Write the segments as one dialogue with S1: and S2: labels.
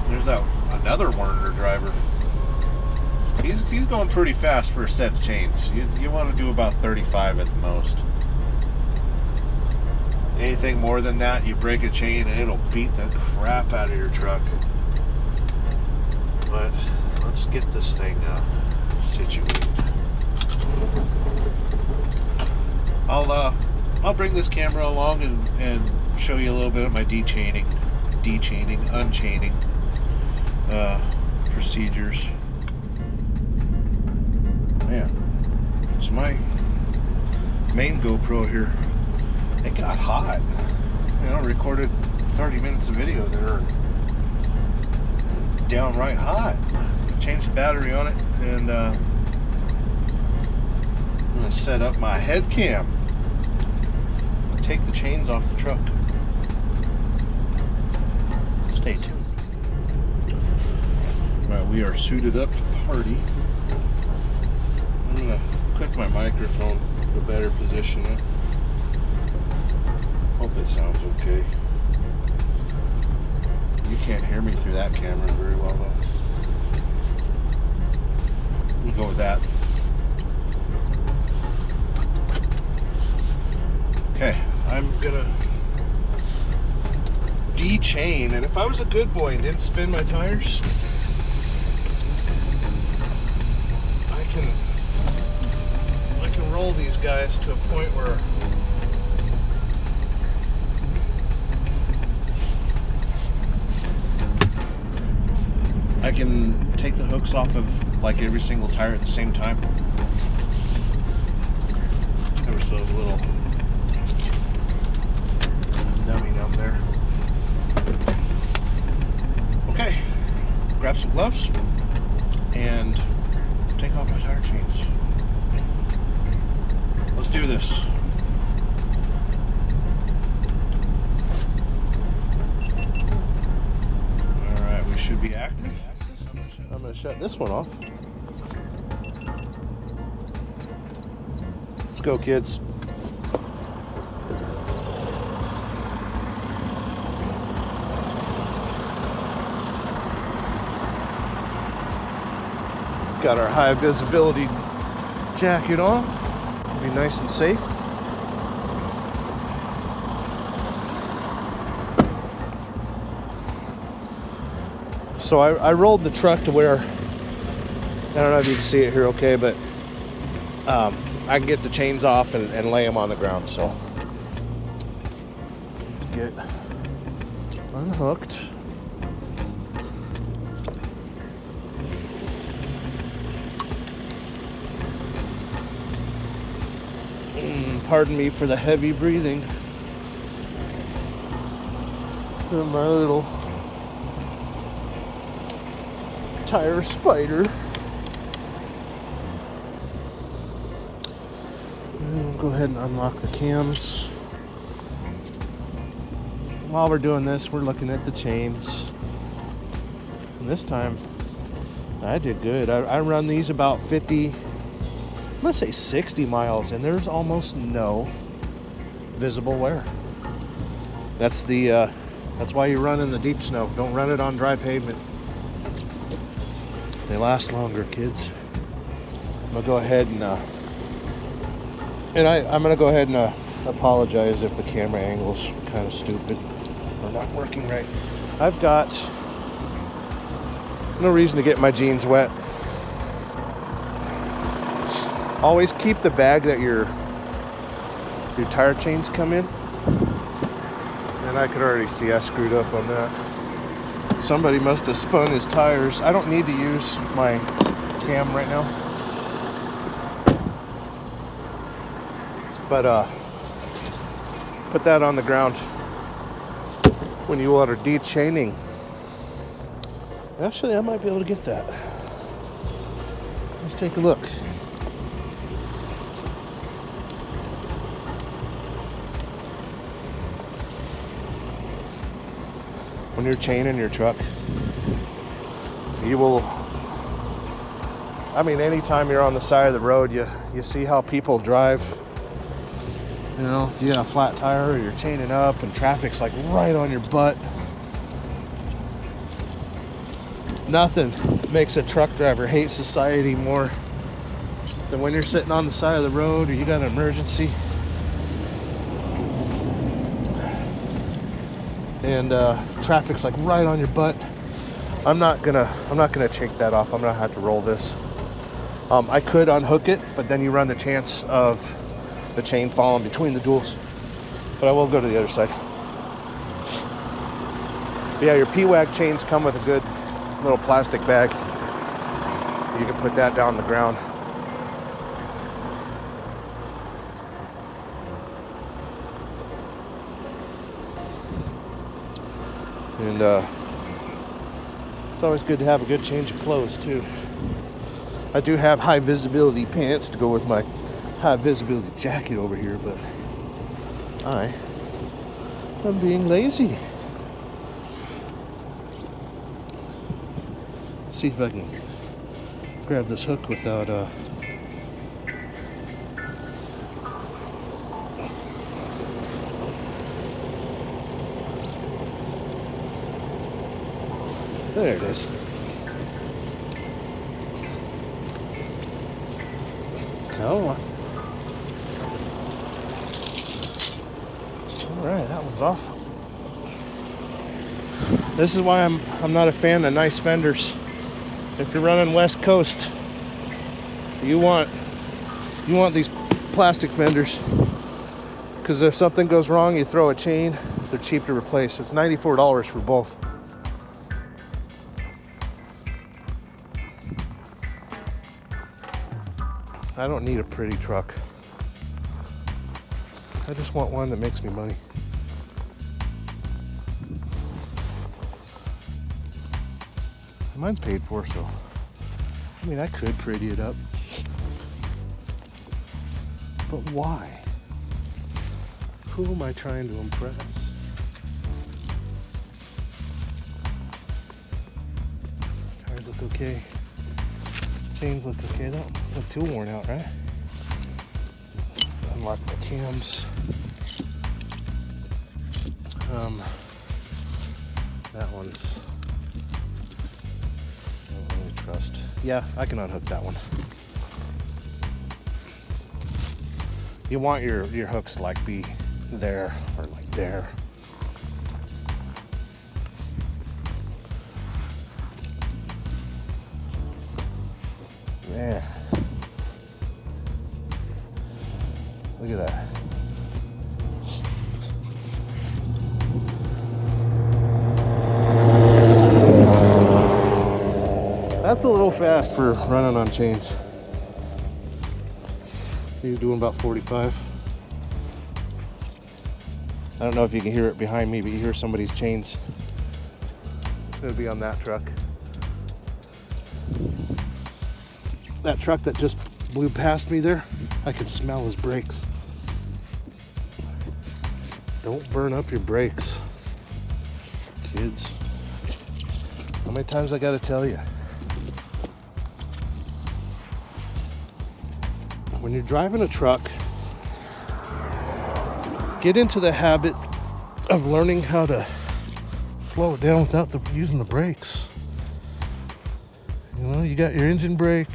S1: There's another Werner driver. He's going pretty fast for a set of chains. You want to do about 35 at the most. Anything more than that, you break a chain and it'll beat the crap out of your truck. But let's get this thing situated. I'll bring this camera along and show you a little bit of my unchaining procedures. Man, it's my main GoPro here. It got hot. You know, recorded 30 minutes of video that are downright hot. Changed the battery on it, and I'm gonna set up my head cam. Take the chains off the truck. Stay tuned. Right, we are suited up to party. I'm gonna click my microphone to better position it. Hope it sounds okay. You can't hear me through that camera very well though. We'll go with that. Okay, I'm gonna de-chain, and if I was a good boy and didn't spin my tires, I can roll these guys to a point where I can take the hooks off of like every single tire at the same time. There was a little dummy down there. Okay, grab some gloves and take off my tire chains. Let's do this. All right, we should be active. I'm going to shut this one off. Let's go, kids. Got our high visibility jacket on. Be nice and safe. So I rolled the truck to where, I don't know if you can see it here okay, but I can get the chains off and lay them on the ground. So let's get unhooked. Pardon me for the heavy breathing. And my little tire spider. And we'll go ahead and unlock the cams. While we're doing this, we're looking at the chains. And this time, I did good. I run these about 50, I'm gonna say 60 miles, and there's almost no visible wear. That's why you run in the deep snow. Don't run it on dry pavement. They last longer, kids. I'm gonna go ahead and I'm gonna go ahead and apologize if the camera angle's kind of stupid or not working right. I've got no reason to get my jeans wet. Always keep the bag that your tire chains come in. And I could already see I screwed up on that. Somebody must have spun his tires. I don't need to use my cam right now. But put that on the ground when you are de-chaining. Actually, I might be able to get that. Let's take a look. When you're chaining your truck, you will, I mean, anytime you're on the side of the road, you see how people drive. You know, if you got a flat tire or you're chaining up and traffic's like right on your butt. Nothing makes a truck driver hate society more than when you're sitting on the side of the road or you got an emergency and traffic's like right on your butt. I'm not gonna take that off. I'm gonna have to roll this. I could unhook it, but then you run the chance of the chain falling between the duals. But I will go to the other side. But yeah, your P-WAG chains come with a good little plastic bag. You can put that down on the ground. And it's always good to have a good change of clothes too. I do have high visibility pants to go with my high visibility jacket over here, but I'm being lazy. Let's see if I can grab this hook without there it is. Come on. All right, that one's off. This is why I'm not a fan of nice fenders. If you're running West Coast, you want these plastic fenders, because if something goes wrong, you throw a chain, they're cheap to replace. It's $94 for both. I don't need a pretty truck. I just want one that makes me money. Mine's paid for, so I mean, I could pretty it up, but why? Who am I trying to impress? Tires look okay. Chains look okay. They don't look too worn out, right? Unlock the cams. That one's, I don't really trust. Yeah, I can unhook that one. You want your hooks to like be there or like there. Man, look at that. That's a little fast for running on chains. You're doing about 45. I don't know if you can hear it behind me, but you hear somebody's chains. It's gonna be on that truck. That truck that just blew past me there, I could smell his brakes. Don't burn up your brakes, kids. How many times I gotta tell you? When you're driving a truck, get into the habit of learning how to slow it down without using the brakes. You know, you got your engine brake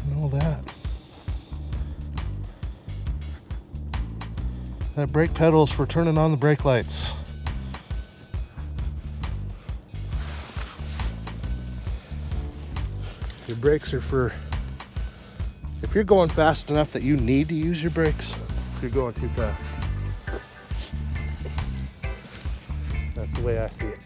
S1: and all that. That brake pedal's for turning on the brake lights. Your brakes are for if you're going fast enough that you need to use your brakes. If you're going too fast. That's the way I see it.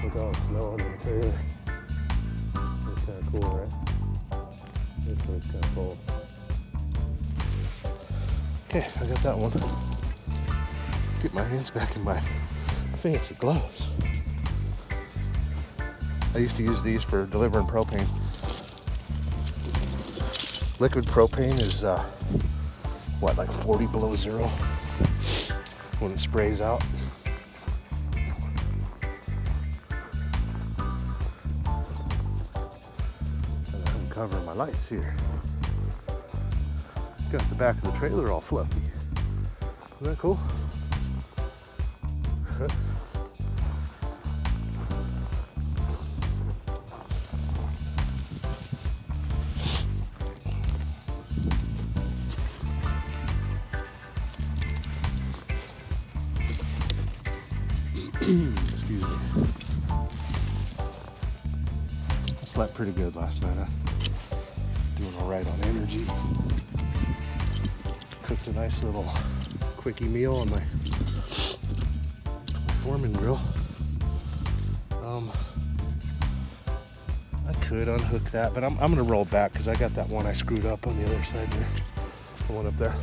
S1: Look all the snow under the trailer. That's kind of cool, right? This one's kind of cool. Okay, I got that one. Get my hands back in my fancy gloves. I used to use these for delivering propane. Liquid propane is what, like 40 below zero when it sprays out. And I'm covering my lights here. Got the back of the trailer all fluffy. Isn't that cool? Excuse me. I slept pretty good last night. Doing all right on energy. Cooked a nice little quickie meal on my Foreman grill. I could unhook that, but I'm gonna roll back because I got that one I screwed up on the other side there. The one up there.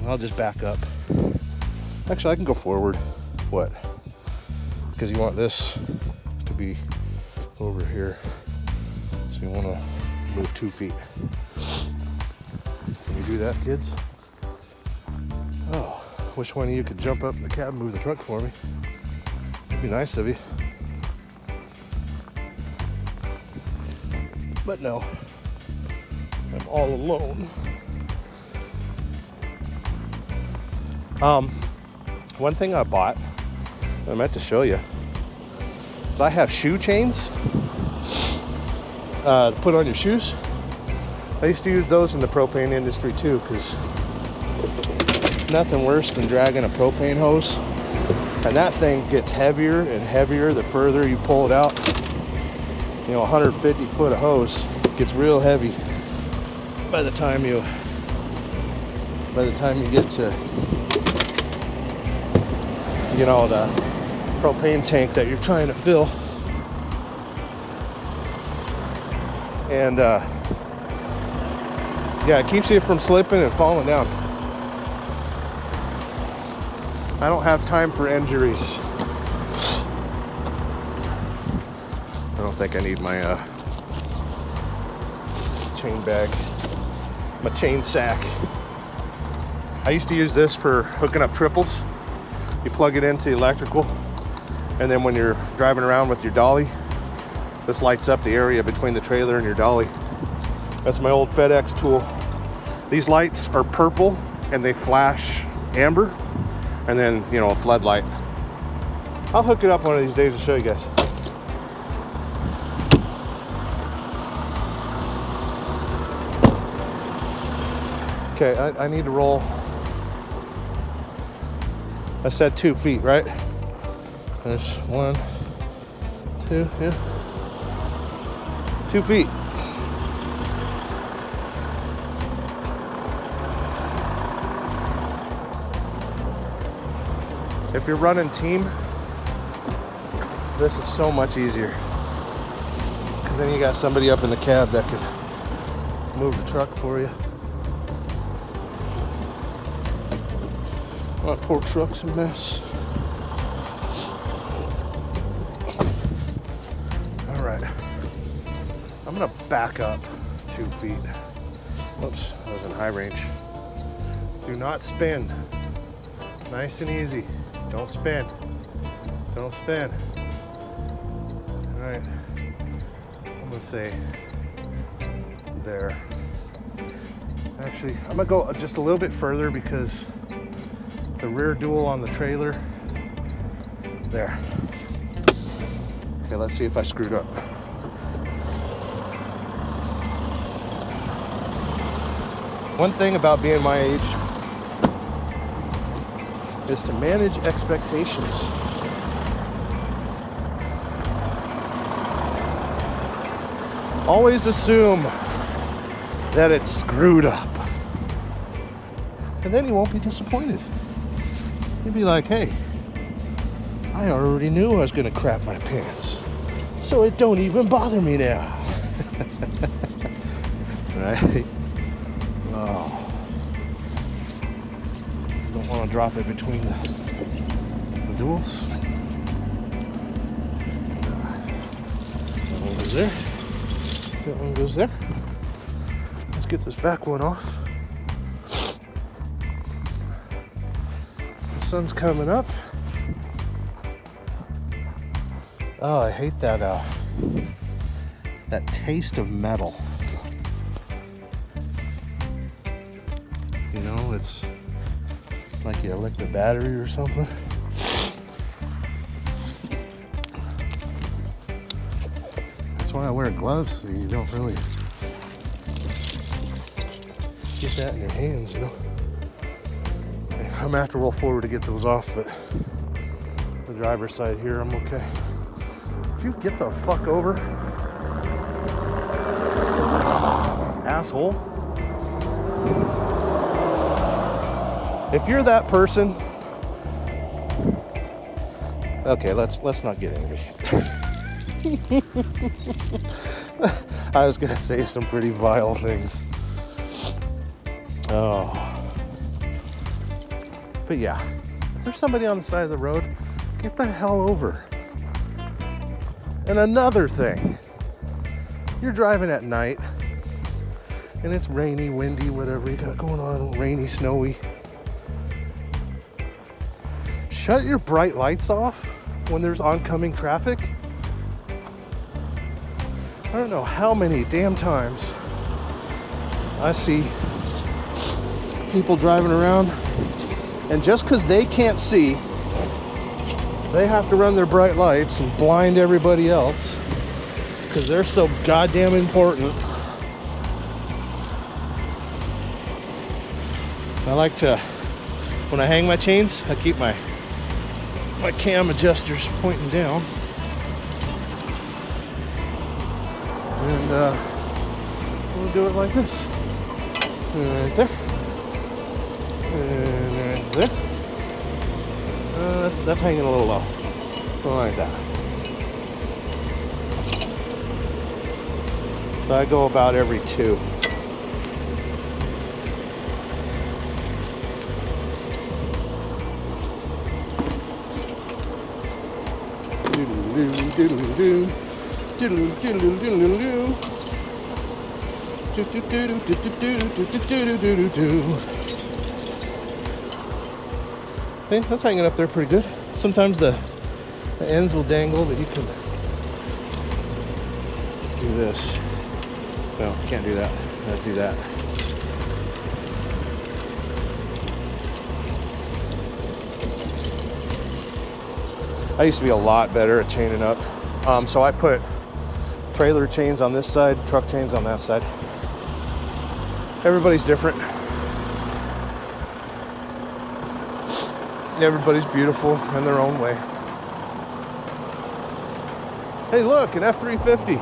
S1: I'll just back up. Actually, I can go forward. What? Because you want this to be over here. So you want to move 2 feet. Can you do that, kids? Oh, wish one of you could jump up in the cab and move the truck for me. It'd be nice of you. But no, I'm all alone. One thing I bought, I meant to show you, is I have shoe chains to put on your shoes. I used to use those in the propane industry too, because nothing worse than dragging a propane hose. And that thing gets heavier and heavier the further you pull it out. You know, 150 foot of hose gets real heavy by the time you get to, you know, the propane tank that you're trying to fill. And yeah, it keeps you from slipping and falling down. I don't have time for injuries. I don't think I need my chain bag, my chain sack. I used to use this for hooking up triples. You plug it into electrical, and then when you're driving around with your dolly, this lights up the area between the trailer and your dolly. That's my old FedEx tool. These lights are purple and they flash amber, and then, you know, a floodlight. I'll hook it up one of these days and show you guys. Okay, I need to roll. I said 2 feet, right? There's 1, 2, yeah. 2 feet. If you're running team, this is so much easier. Because then you got somebody up in the cab that can move the truck for you. My poor truck's a mess. All right, I'm gonna back up 2 feet. Oops, I was in high range. Do not spin. Nice and easy. Don't spin. Don't spin. All right, I'm gonna say there. Actually, I'm gonna go just a little bit further because the rear dual on the trailer, there. Okay, let's see if I screwed up. One thing about being my age is to manage expectations. Always assume that it's screwed up. And then you won't be disappointed. You'd be like, hey, I already knew I was gonna crap my pants, so it don't even bother me now. Right? Oh. Don't want to drop it between the duals. That one goes there. That one goes there. Let's get this back one off. sun's coming up. Oh, I hate that that taste of metal. You know, it's like you licked a battery or something. That's why I wear gloves, so you don't really get that in your hands, you know. Okay, I'm gonna have to roll forward to get those off, but the driver's side here, I'm okay. Would you get the fuck over? Asshole. If you're that person, okay, let's not get angry. I was gonna say some pretty vile things. Oh. But yeah, if there's somebody on the side of the road, get the hell over. And another thing, you're driving at night and it's rainy, windy, whatever you got going on, rainy, snowy. Shut your bright lights off when there's oncoming traffic. I don't know how many damn times I see people driving around, and just because they can't see, they have to run their bright lights and blind everybody else because they're so goddamn important. I like to, when I hang my chains, I keep my cam adjusters pointing down. And we'll do it like this. Right there. And right there. That's hanging a little low. Like that. So I go about every 2. Okay, that's hanging up there pretty good. Sometimes the ends will dangle, but you can do this. No, can't do that. Let's do that. I used to be a lot better at chaining up. So I put trailer chains on this side, truck chains on that side. Everybody's different. Everybody's beautiful in their own way. Hey, look, an F-350.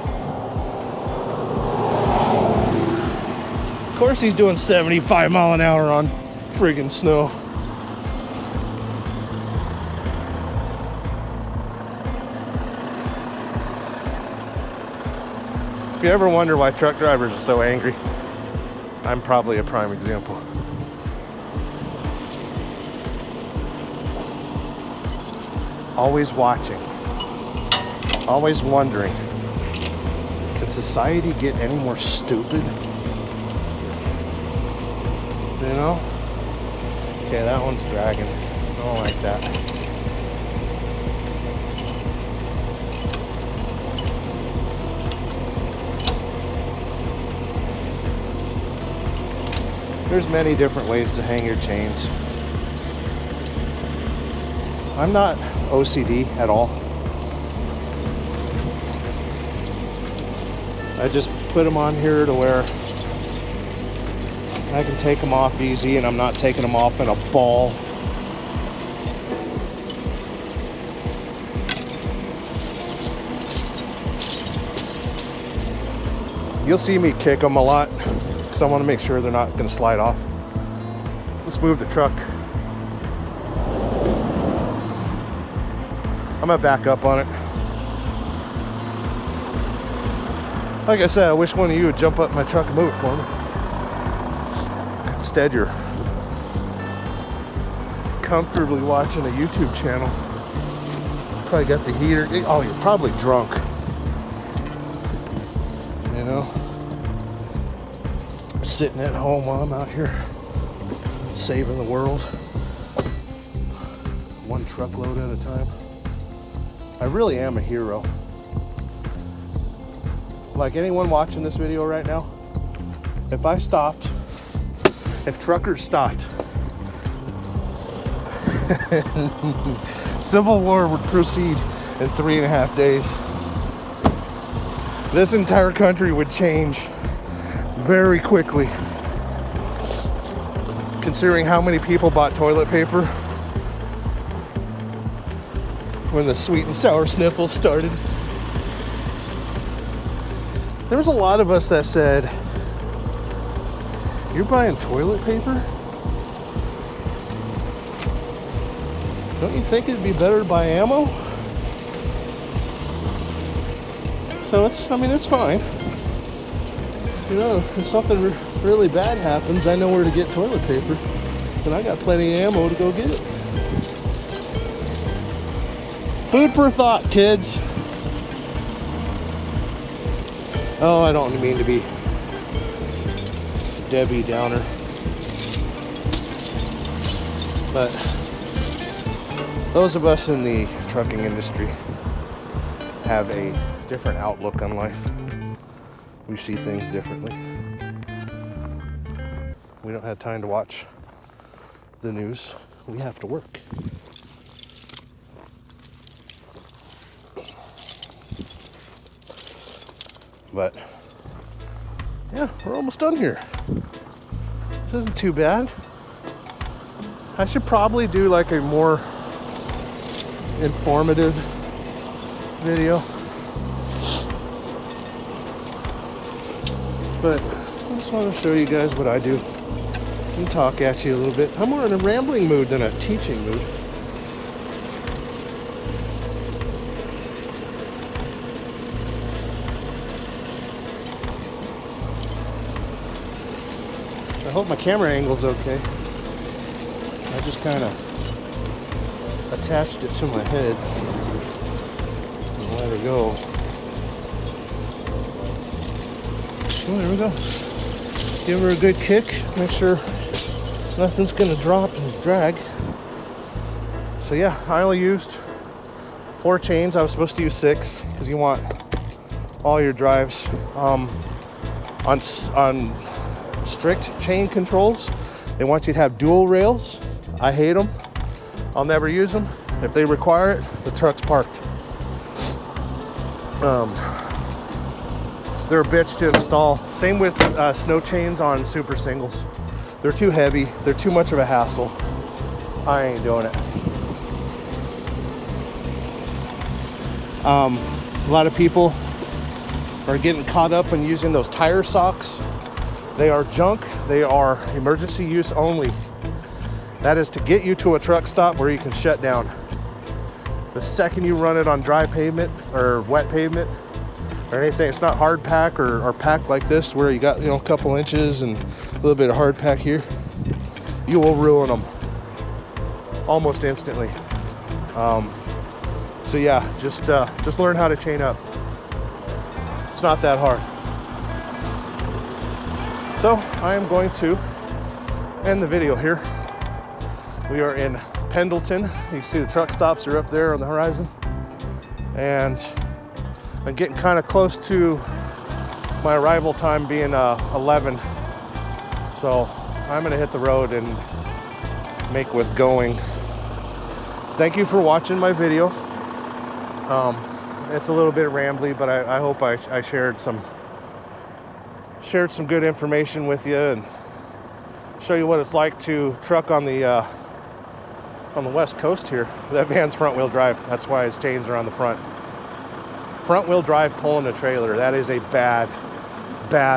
S1: Of course he's doing 75 mile an hour on friggin' snow. If you ever wonder why truck drivers are so angry, I'm probably a prime example. Always watching, always wondering, can society get any more stupid? You know? Okay, that one's dragging. I don't like that. There's many different ways to hang your chains. I'm not OCD at all. I just put them on here to where I can take them off easy and I'm not taking them off in a ball. You'll see me kick them a lot because I want to make sure they're not going to slide off. Let's move the truck. I'm gonna back up on it. Like I said, I wish one of you would jump up my truck and move it for me. Instead, you're comfortably watching a YouTube channel. Probably got the heater. Oh, you're probably drunk. You know? Sitting at home while I'm out here saving the world. one truckload at a time. I really am a hero. Like anyone watching this video right now, if I stopped, if truckers stopped, Civil War would proceed in 3.5 days. This entire country would change very quickly, considering how many people bought toilet paper when the sweet and sour sniffles started. There was a lot of us that said, "You're buying toilet paper? Don't you think it'd be better to buy ammo?" So it's fine. You know, if something really bad happens, I know where to get toilet paper. And I got plenty of ammo to go get it. Food for thought, kids. Oh, I don't mean to be Debbie Downer. But those of us in the trucking industry have a different outlook on life. We see things differently. We don't have time to watch the news. We have to work. But yeah, we're almost done here. This isn't too bad. I should probably do like a more informative video. But I just want to show you guys what I do and talk at you a little bit. I'm more in a rambling mood than a teaching mood. I hope my camera angle's okay. I just kind of attached it to my head and let her go. Oh, there we go. Give her a good kick. Make sure nothing's gonna drop and drag. So yeah, I only used 4 chains. I was supposed to use 6 because you want all your drives on strict chain controls. They want you to have dual rails. I hate them. I'll never use them. If they require it, the truck's parked. They're a bitch to install. Same with snow chains on super singles. They're too heavy. They're too much of a hassle. I ain't doing it. A lot of people are getting caught up in using those tire socks. They are junk. They are emergency use only. That is to get you to a truck stop where you can shut down. The second you run it on dry pavement or wet pavement or anything, it's not hard pack or packed like this where you got, you know, a couple inches and a little bit of hard pack here, you will ruin them almost instantly. So yeah, just learn how to chain up. It's not that hard. So I am going to end the video here. We are in Pendleton. You can see the truck stops are up there on the horizon. And I'm getting kind of close to my arrival time being 11. So I'm gonna hit the road and make with going. Thank you for watching my video. It's a little bit rambly, but I hope I shared some good information with you and show you what it's like to truck on the West Coast here. That van's front wheel drive. That's why his chains are on the front. Front wheel drive pulling a trailer. That is a bad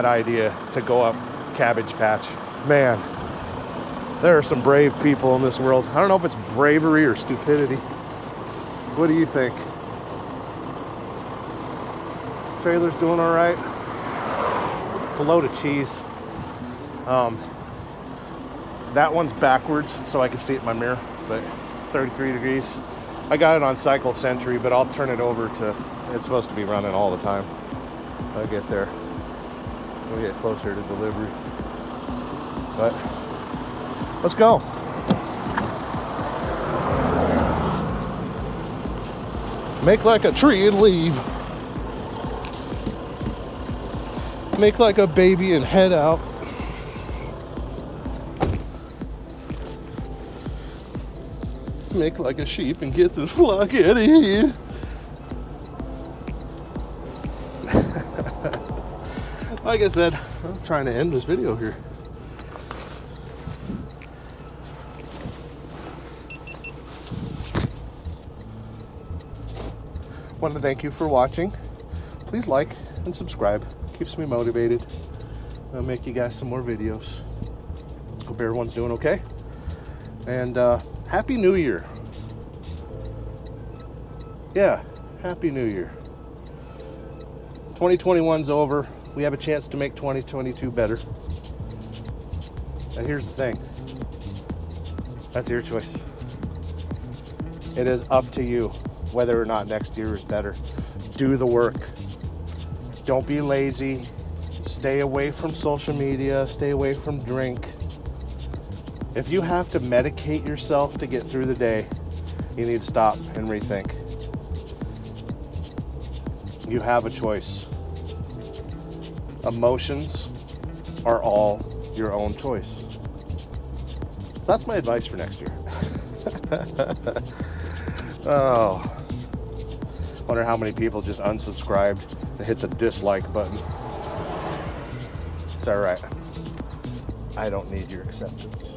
S1: idea to go up Cabbage Patch. Man, there are some brave people in this world. I don't know if it's bravery or stupidity. What do you think? Trailer's doing all right. It's a load of cheese. That one's backwards, so I can see it in my mirror, but 33 degrees. I got it on Cycle Century, but I'll turn it over to, it's supposed to be running all the time. I'll get there. We'll get closer to delivery. But let's go. Make like a tree and leave. Make like a baby and head out. Make like a sheep and get the flock out of here. Like I said, I'm trying to end this video here. Want to thank you for watching. Please like and subscribe. Keeps me motivated. I'll make you guys some more videos. Hope everyone's doing okay. And Happy New Year. Yeah, Happy New Year. 2021's over. We have a chance to make 2022 better. And here's the thing. That's your choice. It is up to you whether or not next year is better. Do the work. Don't be lazy. Stay away from social media. Stay away from drink. If you have to medicate yourself to get through the day, you need to stop and rethink. You have a choice. Emotions are all your own choice. So that's my advice for next year. Oh, wonder how many people just unsubscribed and hit the dislike button. It's all right. I don't need your acceptance.